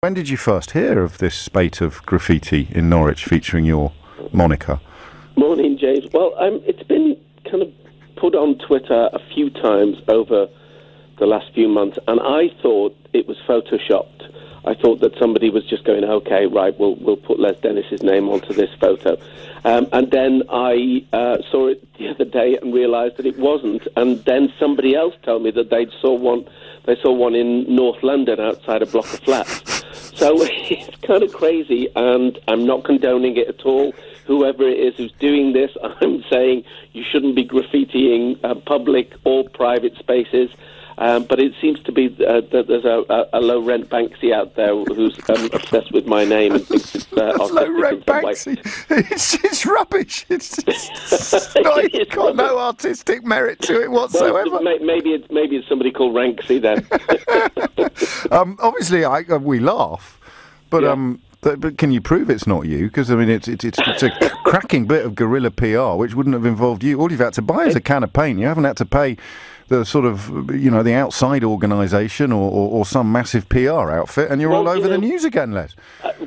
When did you first hear of this spate of graffiti in Norwich featuring your moniker? Morning, James. Well, it's been kind of put on Twitter a few times over the last few months, and I thought it was photoshopped. I thought that somebody was just going, okay, right, we'll put Les Dennis's name onto this photo. And then I saw it the other day and realised that it wasn't. And then somebody else told me that they saw one in North London outside a block of flats. So it's kind of crazy, and I'm not condoning it at all. Whoever it is who's doing this, I'm saying you shouldn't be graffitiing public or private spaces. But it seems to be that there's a low-rent Banksy out there who's obsessed with my name and thinks it's low-rent Banksy. It's rubbish. It's got no artistic merit to it whatsoever. Well, maybe it's somebody called Ranksy then. Obviously, we laugh, but yeah. But can you prove it's not you? Because I mean, it's a cracking bit of guerrilla PR, which wouldn't have involved you. All you've had to buy is a can of paint. You haven't had to pay the sort of, the outside organisation or some massive PR outfit, and you're all over the news again, Les.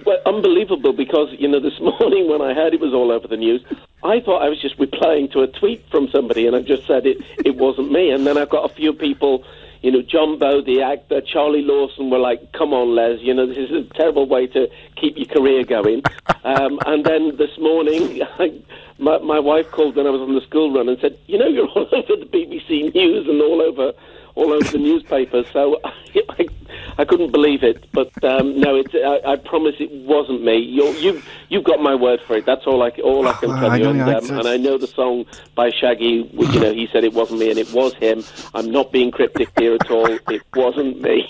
Well, unbelievable, because, this morning when I heard it was all over the news, I thought I was just replying to a tweet from somebody, and I just said it wasn't me. And then I've got a few people, Jumbo, the actor, Charlie Lawson, were like, come on, Les, this is a terrible way to keep your career going. And then this morning, my wife called when I was on the school run and said, you're all over the BBC News and all over the newspapers. So I couldn't believe it. But no, I promise it wasn't me. You've got my word for it. That's all I can tell you. And I know the song by Shaggy. He said it wasn't me, and it was him. I'm not being cryptic here at all. It wasn't me.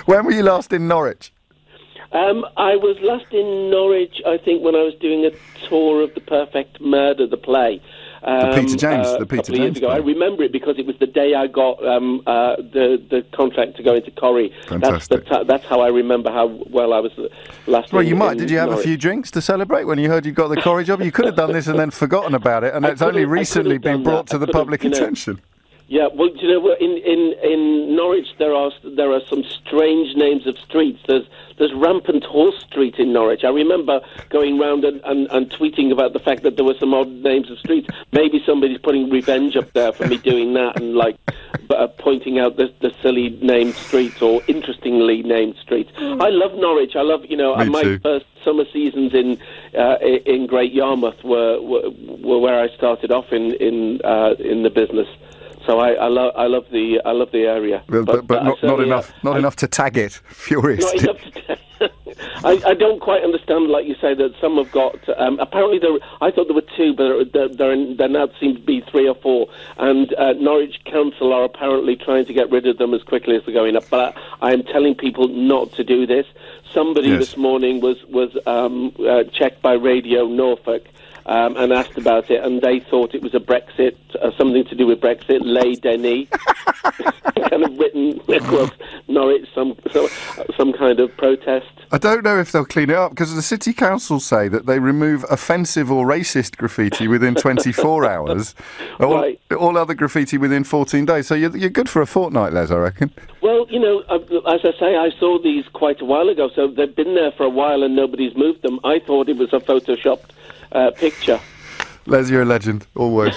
When were you last in Norwich? I was last in Norwich, I think, when I was doing a tour of The Perfect Murder, the play. The Peter James years ago. I remember it because it was the day I got the contract to go into Corrie. Fantastic. That's how I remember how well I was last. Well, you might. Did you have a few drinks to celebrate when you heard you got the Corrie job? You could have done this and then forgotten about it, and it's only recently been brought to the public attention. Yeah, well, in Norwich there are some strange names of streets. There's Rampant Horse Street in Norwich. I remember going round and tweeting about the fact that there were some odd names of streets. Maybe somebody's putting revenge up there for me doing that and pointing out the silly named streets or interestingly named streets. I love Norwich. I love my first summer seasons in Great Yarmouth were where I started off in the business. So I love the area, but not enough to tag it. Furious. Not enough to I don't quite understand, like you say, that some have got. Apparently, I thought there were two, but there now seem to be three or four. And Norwich Council are apparently trying to get rid of them as quickly as they're going up. But I am telling people not to do this. Somebody this morning was checked by Radio Norfolk. And asked about it, and they thought it was a Brexit, something to do with Brexit, Les Dennis, kind of written across Norwich, some kind of protest. I don't know if they'll clean it up, because the City Council say that they remove offensive or racist graffiti within 24 hours, right. all other graffiti within 14 days. So you're good for a fortnight, Les, I reckon. Well, as I say, I saw these quite a while ago, so they've been there for a while and nobody's moved them. I thought it was a photoshopped picture. Les, you're a legend, always.